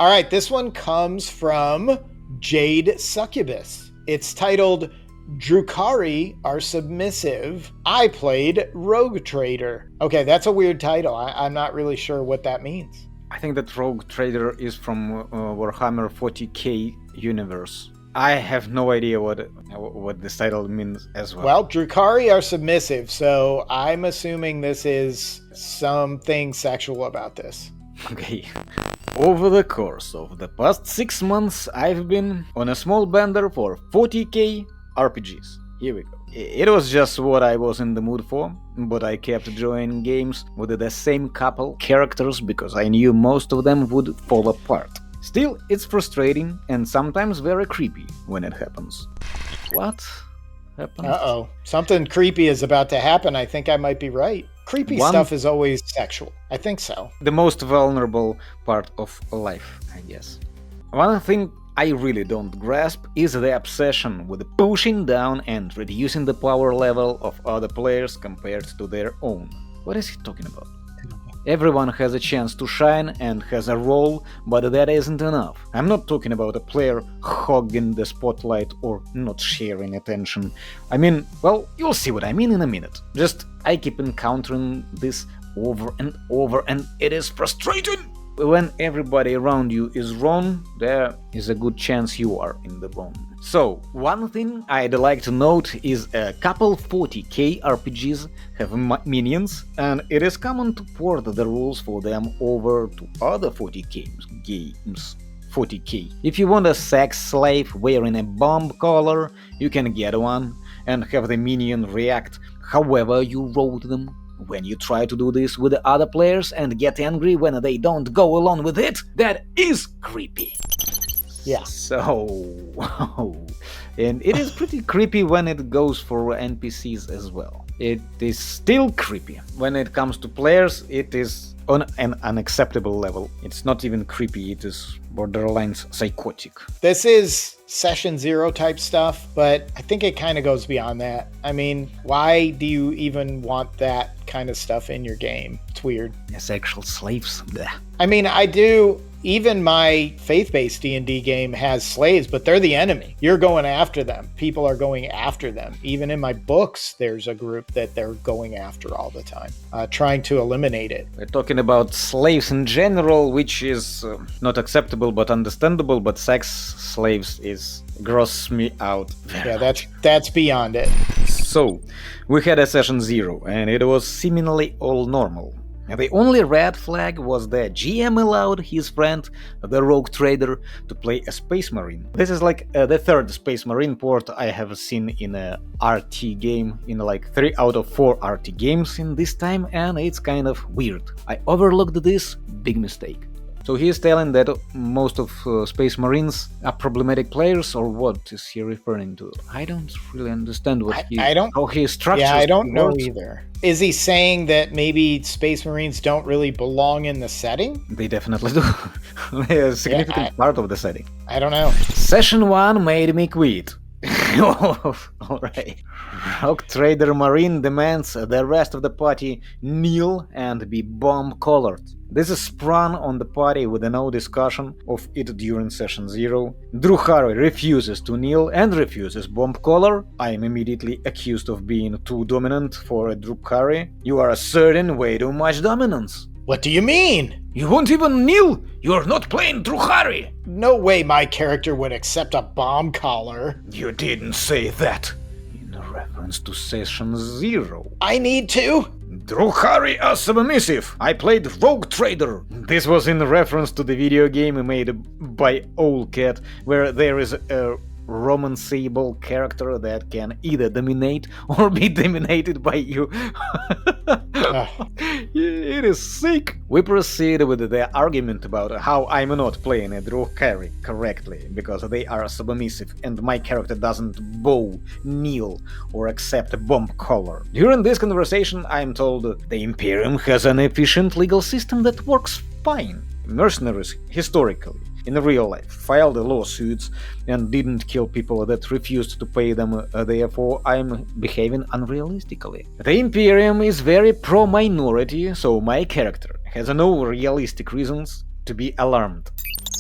All right, this one comes from Jade Succubus. It's titled Drukhari Are Submissive. I played Rogue Trader. Okay, that's a weird title. I'm not really sure what that means. I think that Rogue Trader is from Warhammer 40k universe. I have no idea what this title means as well. Well, Drukhari are submissive, so I'm assuming this is something sexual about this. Okay. Over the course of the past 6 months, I've been on a small bender for 40k RPGs. Here we go. It was just what I was in the mood for, but I kept joining games with the same couple characters because I knew most of them would fall apart. Still, it's frustrating and sometimes very creepy when it happens. What happened? Uh-oh. Something creepy is about to happen. I think I might be right. Creepy stuff is always sexual. I think so. The most vulnerable part of life, I guess. One thing I really don't grasp is the obsession with pushing down and reducing the power level of other players compared to their own. What is he talking about? Everyone has a chance to shine and has a role, but that isn't enough. I'm not talking about a player hogging the spotlight or not sharing attention. I mean, well, you'll see what I mean in a minute. Just, I keep encountering this over and over, and it is frustrating! When everybody around you is wrong, there is a good chance you are in the wrong. So, one thing I'd like to note is a couple 40k RPGs have minions, and it is common to port the rules for them over to other 40k games. 40k. If you want a sex slave wearing a bomb collar, you can get one, and have the minion react however you wrote them. When you try to do this with the other players and get angry when they don't go along with it, that is creepy. Yeah. So, and it is pretty creepy when it goes for NPCs as well. It is still creepy. When it comes to players, it is on an unacceptable level. It's not even creepy, it is borderline psychotic. This is session 0 type stuff, but I think it kind of goes beyond that. I mean, why do you even want that kind of stuff in your game? It's weird. Sexual slaves. Blech. I mean, I do. Even my faith-based D&D game has slaves, but they're the enemy. You're going after them. People are going after them. Even in my books, there's a group that they're going after all the time, trying to eliminate it. We're talking about slaves in general, which is not acceptable but understandable, but sex slaves is gross me out. Yeah, that's beyond it. So, we had a session 0, and it was seemingly all normal. The only red flag was that GM allowed his friend, the Rogue Trader, to play a Space Marine. This is like the third Space Marine port I have seen in a RT game, in like 3 out of 4 RT games in this time, and it's kind of weird. I overlooked this big mistake. So he is telling that most of Space Marines are problematic players, or what is he referring to? I don't really understand how he structures. Yeah, I don't know either. Is he saying that maybe Space Marines don't really belong in the setting? They definitely do. They're a significant part of the setting. I don't know. Session 1 made me quit. Alright. Rogue Trader Marine demands the rest of the party kneel and be bomb-collared. This is sprung on the party with no discussion of it during session 0. Drukhari refuses to kneel and refuses bomb collar. I am immediately accused of being too dominant for a Drukhari. You are asserting way too much dominance. What do you mean? You won't even kneel? You're not playing Drukhari! No way my character would accept a bomb collar. You didn't say that. In reference to session 0. I need to? Drukhari are submissive. I played Rogue Trader. This was in reference to the video game made by Owlcat, where there is a romanceable character that can either dominate or be dominated by you. It is sick. We proceed with the argument about how I'm not playing a Drukhari correctly, because they are submissive and my character doesn't bow, kneel, or accept a bomb collar. During this conversation, I'm told the Imperium has an efficient legal system that works fine. Mercenaries, historically, in real life, filed lawsuits and didn't kill people that refused to pay them, therefore I'm behaving unrealistically. The Imperium is very pro-minority, so my character has no realistic reasons to be alarmed.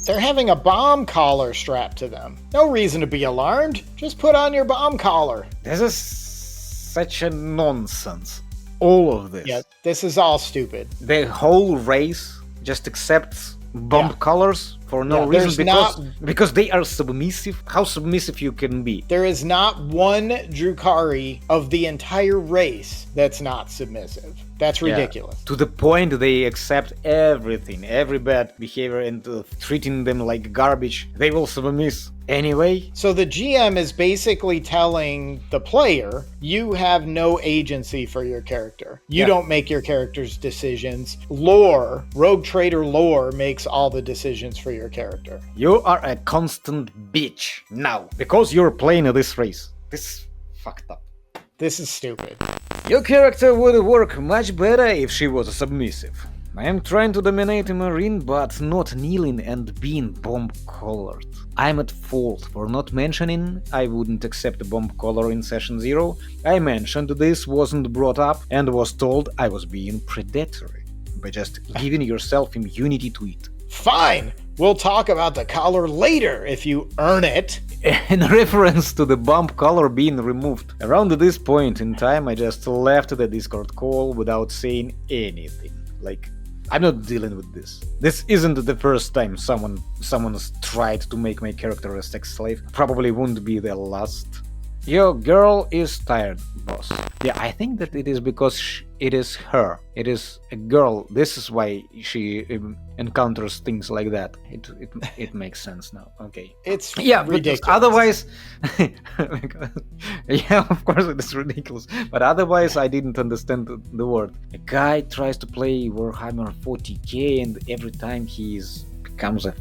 They're having a bomb collar strapped to them. No reason to be alarmed. Just put on your bomb collar. This is such a nonsense. All of this. Yeah, this is all stupid. The whole race just accepts bomb colors for no reason because they are submissive. How submissive you can be? There is not one Drukhari of the entire race that's not submissive. That's ridiculous. Yeah. To the point they accept everything, every bad behavior, and treating them like garbage. They will submiss anyway. So the GM is basically telling the player, you have no agency for your character. You don't make your character's decisions. Lore, Rogue Trader lore makes all the decisions for your character. You are a constant bitch now because you're playing this race. This is fucked up. This is stupid. Your character would work much better if she was submissive. I am trying to dominate a marine, but not kneeling and being bomb-collared. I'm at fault for not mentioning I wouldn't accept a bomb collar in session 0. I mentioned this wasn't brought up and was told I was being predatory by just giving yourself immunity to it. Fine! We'll talk about the collar later if you earn it. In reference to the bomb collar being removed. Around this point in time, I just left the Discord call without saying anything. Like, I'm not dealing with this. This isn't the first time someone's tried to make my character a sex slave. Probably won't be the last. Your girl is tired, boss. Yeah, I think that it is because it is her. It is a girl. This is why she encounters things like that. It makes sense now. Okay. It's ridiculous. Otherwise, yeah, of course it is ridiculous. But otherwise, I didn't understand the word. A guy tries to play Warhammer 40k, and every time he becomes a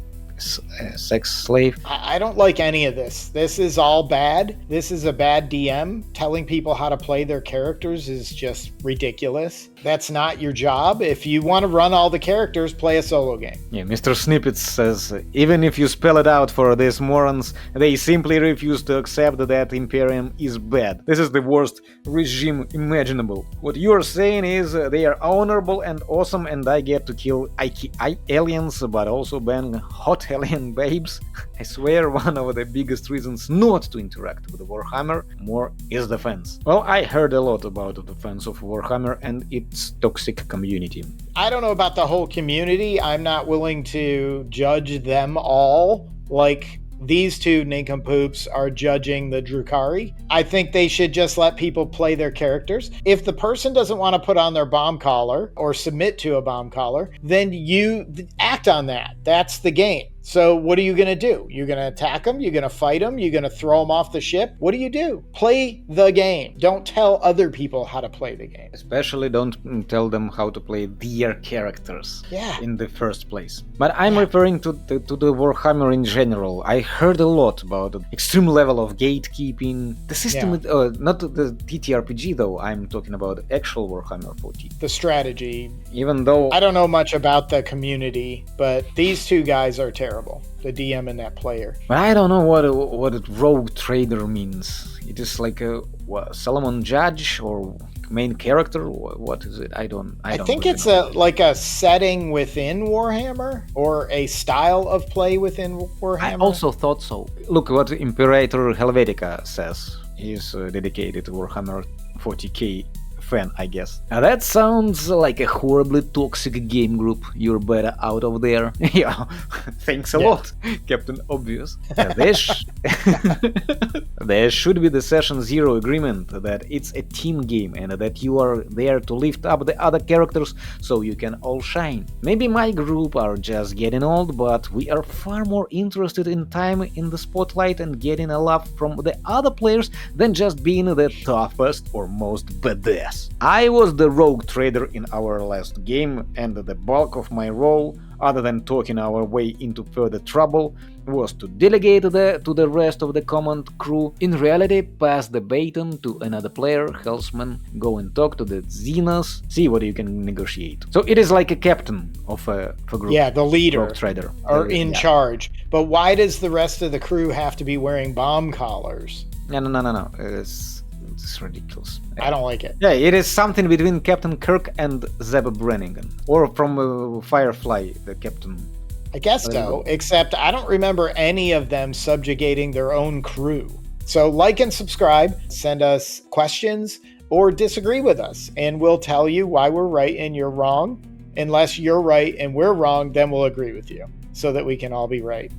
sex slave. I don't like any of this. This is all bad. This is a bad DM. Telling people how to play their characters is just ridiculous. That's not your job. If you want to run all the characters, play a solo game. Yeah, Mr. Snippets says, even if you spell it out for these morons, they simply refuse to accept that Imperium is bad. This is the worst regime imaginable. What you're saying is they are honorable and awesome and I get to kill aliens, but also bang hot alien babes. I swear one of the biggest reasons not to interact with Warhammer more is the fans. Well, I heard a lot about the fans of Warhammer and its toxic community. I don't know about the whole community. I'm not willing to judge them all. Like, these two nincompoops are judging the Drukhari. I think they should just let people play their characters. If the person doesn't want to put on their bomb collar or submit to a bomb collar, then you act on that. That's the game. So what are you going to do? You're going to attack them? You're going to fight them? You're going to throw them off the ship? What do? Play the game. Don't tell other people how to play the game. Especially don't tell them how to play their characters in the first place. But I'm referring to the Warhammer in general. I heard a lot about the extreme level of gatekeeping. The system, not the TTRPG though, I'm talking about actual Warhammer 40. The strategy. Even though I don't know much about the community, but these two guys are terrible. The DM and that player. But I don't know what a rogue trader means. It is like a Solomon Judge or main character. What is it? I think it's like a setting within Warhammer or a style of play within Warhammer. I also thought so. Look what Imperator Helvetica says. He's dedicated to Warhammer 40k fan, I guess. Now that sounds like a horribly toxic game group. You're better out of there. Yeah, thanks a lot, Captain Obvious. There should be the Session 0 agreement that it's a team game and that you are there to lift up the other characters so you can all shine. Maybe my group are just getting old, but we are far more interested in time in the spotlight and getting a laugh from the other players than just being the toughest or most badass. I was the rogue trader in our last game, and the bulk of my role, other than talking our way into further trouble, was to delegate to the rest of the command crew. In reality, pass the baton to another player, Hellsman, go and talk to the Xenos, see what you can negotiate. So it is like a captain of a group. Yeah, the leader. Rogue trader. Are in charge. But why does the rest of the crew have to be wearing bomb collars? No. It's ridiculous. I don't like it. Yeah, it is something between Captain Kirk and Zeb Brannigan. Or from Firefly, the captain I guess There you so, go. except I don't remember any of them subjugating their own crew. So like and subscribe, send us questions, or disagree with us, and we'll tell you why we're right and you're wrong. Unless you're right and we're wrong, then we'll agree with you so that we can all be right.